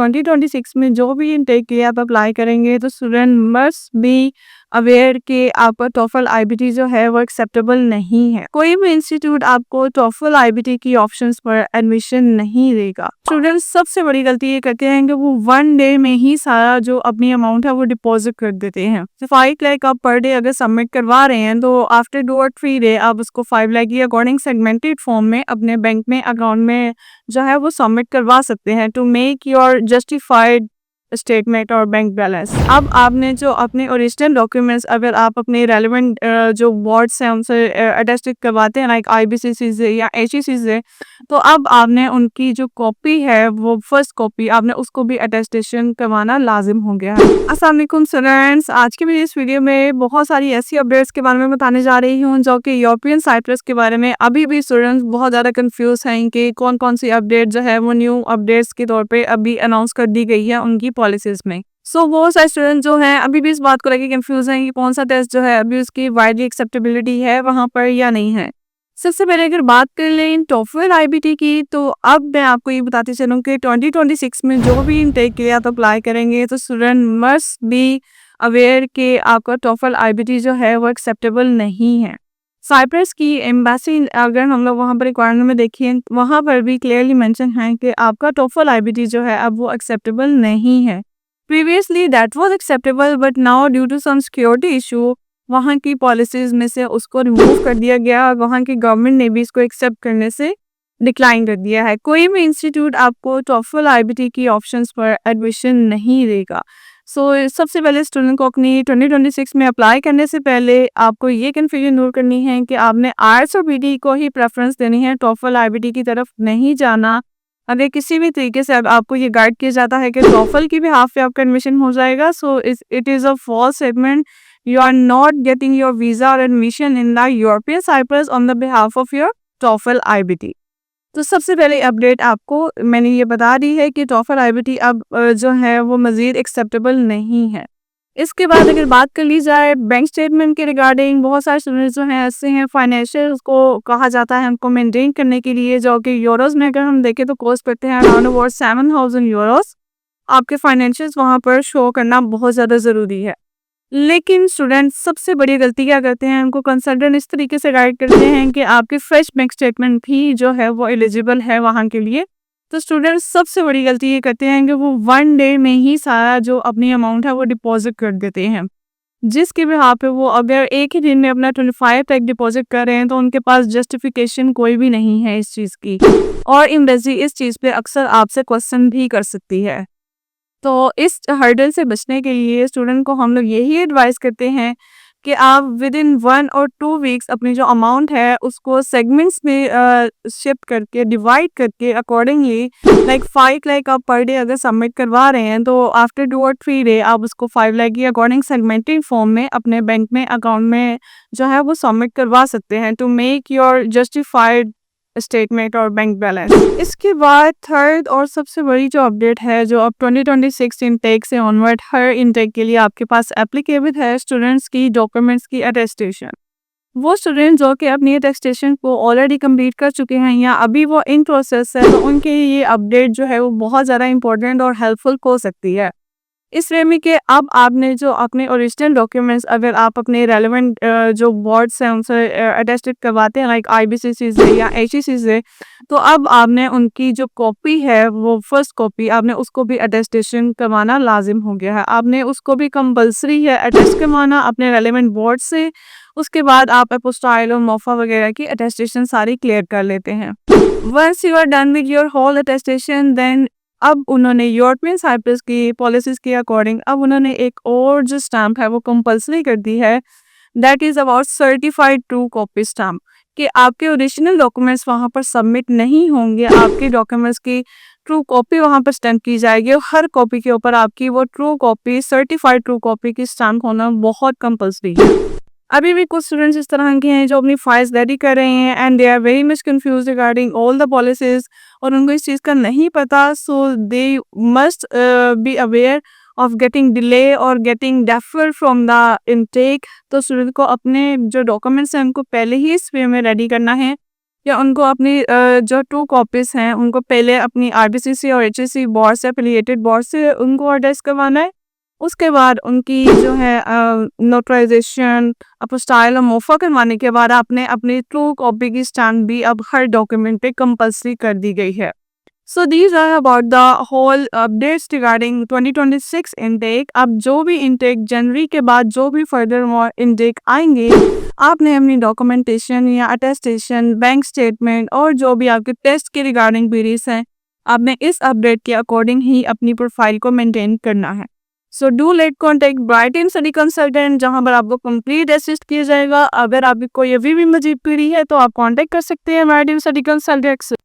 2026 में जो भी इनटेक के लिए आप अप्लाई करेंगे तो स्टूडेंट मस्ट बी अवेयर कि आपका टॉफल आईबीटी जो है वो एक्सेप्टेबल नहीं है। कोई भी इंस्टीट्यूट आपको टॉफल आईबीटी की ऑप्शंस पर एडमिशन नहीं देगा। स्टूडेंट्स सबसे बड़ी गलती ये करते हैं कि वो 1 डे में ही सारा जो अपनी अमाउंट है वो डिपॉजिट कर देते हैं। तो 5 लाख आप पर डे अगर सबमिट करवा रहे हैं तो आफ्टर 2 और 3 डे आप उसको 5 लाख की अकॉर्डिंग सेगमेंटेड फॉर्म में अपने बैंक में अकाउंट में जो है वो सबमिट करवा सकते हैं to make your justified statement और बैंक बैलेंस। अब आपने जो अपने ओरिजिनल डॉक्यूमेंट्स अगर आप अपने रेलिवेंट जो बोर्ड्स हैं उनसे अटेस्टेड करवाते हैं लाइक आईबीसीसी से या एचईसी से, तो अब आपने उनकी जो कॉपी है वो फर्स्ट कॉपी आपने उसको भी अटेस्टेशन करवाना लाजिम हो गया है। अस्सलाम वालेकुम स्टूडेंट्स, आज की मेरी इस वीडियो में बहुत सारी ऐसी अपडेट्स के बारे में बताने जा रही हूँ जो कि यूरोपियन साइप्रस के बारे में अभी भी स्टूडेंट्स बहुत ज़्यादा कंफ्यूज हैं कि कौन कौन सी अपडेट जो है वो न्यू अपडेट्स के तौर पे अभी अनाउंस कर दी गई है उनकी पॉलिसीज में। सो बहुत सारे स्टूडेंट जो हैं अभी भी इस बात को लेकर कंफ्यूज हैं कि कौन सा टेस्ट जो है अभी उसकी वाइडली एक्सेप्टेबिलिटी है वहाँ पर या नहीं है। सबसे पहले अगर बात कर लें टॉफल आईबीटी की, तो अब मैं आपको ये बताती चलूँ कि 2026 में जो भी इनटेक के लिए आप अप्लाई करेंगे तो स्टूडेंट मस्ट बी अवेयर कि आपका टॉफल आईबीटी जो है वो एक्सेप्टेबल नहीं है। साइप्रस की एम्बेसी अगर हम लोग वहाँ पर रिक्वायरमेंट में देखिए वहाँ पर भी क्लियरली मेंशन है कि आपका टॉफल आईबीटी जो है अब वो एक्सेप्टेबल नहीं है। Previously that was acceptable but now due to some security issue वहाँ की पॉलिसीज में से उसको रिमूव कर दिया गया और वहाँ की गवर्नमेंट ने भी इसको एक्सेप्ट करने से डिक्लाइन कर दिया है। कोई भी इंस्टीट्यूट आपको टॉफल आईबीटी की ऑप्शंस पर एडमिशन नहीं देगा। सबसे पहले स्टूडेंट को अपनी 2026 में अप्लाई करने से पहले आपको ये कन्फ्यूजन दूर करनी है कि आपने आईएलटीएस और पीटी को ही प्रेफरेंस देनी है, टॉफल आईबीटी की तरफ नहीं जाना। अगर किसी भी तरीके से आपको ये गाइड किया जाता है कि टॉफल की भी हाफ पे आपका एडमिशन हो जाएगा, so it is a false statement. You are not getting your visa or admission in the European Cyprus on the behalf of your TOEFL IBT। तो सबसे पहले अपडेट आपको मैंने ये बता दी है कि टॉफल आईबीटी अब जो है वो मज़ीद एक्सेप्टेबल नहीं है। इसके बाद अगर बात कर ली जाए बैंक स्टेटमेंट के रिगार्डिंग, बहुत सारे स्टूडेंट्स जो हैं ऐसे हैं फाइनेंशियल को कहा जाता है हमको मेंटेन करने के लिए, जो कि यूरोज़ में अगर हम देखें तो कॉस्ट करते हैं अराउंड अबाउट 7,000 यूरोज़। आपके फाइनेंशियल्स वहाँ पर शो करना बहुत ज़्यादा ज़रूरी है। लेकिन स्टूडेंट्स सबसे बड़ी गलती क्या करते हैं, उनको कंसल्टेंट इस तरीके से गाइड करते हैं कि आपके फ्रेश बैंक स्टेटमेंट भी जो है वो एलिजिबल है वहाँ के लिए। तो स्टूडेंट्स सबसे बड़ी गलती ये करते हैं कि वो 1 डे में ही सारा जो अपनी अमाउंट है वो डिपॉजिट कर देते हैं, जिसके बिहाफ पे वो अगर एक ही दिन में अपना 25 तक डिपॉजिट कर रहे हैं तो उनके पास जस्टिफिकेशन कोई भी नहीं है इस चीज़ की, और एम्बेसी इस चीज़ पे अक्सर आपसे क्वेश्चन भी कर सकती है। तो इस हर्डल से बचने के लिए स्टूडेंट को हम लोग यही एडवाइस करते हैं कि आप विद इन 1 और 2 वीक्स अपनी जो अमाउंट है उसको सेगमेंट्स में शिफ्ट करके डिवाइड करके अकॉर्डिंगली लाइक 5 लाख आप पर डे अगर सबमिट करवा रहे हैं तो आफ्टर 2 और 3 डे आप उसको 5 लाख की अकॉर्डिंग सेगमेंटेड फॉर्म में अपने बैंक में अकाउंट में जो है वो सबमिट करवा सकते हैं to make your justified statement और बैंक बैलेंस। इसके बाद थर्ड और सबसे बड़ी जो अपडेट है जो अब 2026 इनटेक से ऑनवर्ड हर इनटेक के लिए आपके पास एप्लीकेबल है, स्टूडेंट्स की डॉक्यूमेंट्स की अटेस्टेशन। वो स्टूडेंट जो कि अपनी अटेस्टेशन को ऑलरेडी कंप्लीट कर चुके हैं या अभी वो इन प्रोसेस है, तो उनके लिए ये अपडेट जो है वो बहुत ज़्यादा इंपॉर्टेंट और हेल्पफुल हो सकती है। इस वे में कि अब आपने जो अपने ओरिजिनल डॉक्यूमेंट्स अगर आप अपने रेलेवेंट जो बोर्ड्स हैं उनसे अटेस्टेड करवाते हैं लाइक आईबीसीसी से या एचईसी से, तो अब आपने उनकी जो कॉपी है वो फर्स्ट कॉपी आपने उसको भी अटेस्टेशन करवाना लाजिम हो गया है। आपने उसको भी कंपलसरी है अटेस्ट करवाना अपने रेलेवेंट बोर्ड से। उसके बाद आप अपोस्टाइल और मोफा वगैरह की अटेस्टेशन सारी क्लियर कर लेते हैं। Once you are done with your whole attestation then अब उन्होंने यूरोपियन साइप्रस की पॉलिसीज के अकॉर्डिंग अब उन्होंने एक और जो स्टैम्प है वो कंपलसरी कर दी है, that is about certified true copy stamp, कि आपके ओरिजिनल डॉक्यूमेंट्स वहाँ पर सबमिट नहीं होंगे, आपके डॉक्यूमेंट्स की ट्रू कॉपी वहाँ पर स्टैम्प की जाएगी और हर कॉपी के ऊपर आपकी वो true copy certified true copy की स्टैम्प होना बहुत कंपलसरी है। अभी भी कुछ स्टूडेंट्स इस तरह के हैं जो अपनी फाइल्स रेडी कर रहे हैं and they are very much confuse regarding all the policies, और उनको इस चीज़ का नहीं पता, so they must be aware of getting delay और getting defer from the intake. तो स्टूडेंट को अपने जो डॉक्यूमेंट्स हैं उनको पहले ही इस वे में रेडी करना है या उनको अपनी जो 2 कॉपीज़ हैं उनको पहले अपनी आरबीसीसी और एचएससी बोर्ड से एफिलिएटेड बोर्ड से उनको अटेस्ट करवाना है। उसके बाद उनकी जो है नोटराइज़ेशन, अपोस्टाइल और मोफ़ा करवाने के बाद आपने अपनी ट्रू कॉपी की स्टैम्प भी अब हर डॉक्यूमेंट पे कंपल्सरी कर दी गई है। So these are about the whole updates regarding 2026 intake। अब जो भी intake जनवरी के बाद जो भी फर्दर मोर intake आएंगे, आपने अपनी डॉक्यूमेंटेशन या अटेस्टेशन, बैंक स्टेटमेंट और जो भी आपके टेस्ट के रिगार्डिंग क्वेरीज हैं, आपने इस अपडेट के अकॉर्डिंग ही अपनी प्रोफाइल को मेंटेन करना है। So do let contact bright team study consultant, जहां पर आपको कंप्लीट असिस्ट किया जाएगा। अगर आपकी कोई अभी भी मजीद क्वेरी है तो आप कांटेक्ट कर सकते हैं ब्राइट टीम स्टडी कंसल्टेंट से।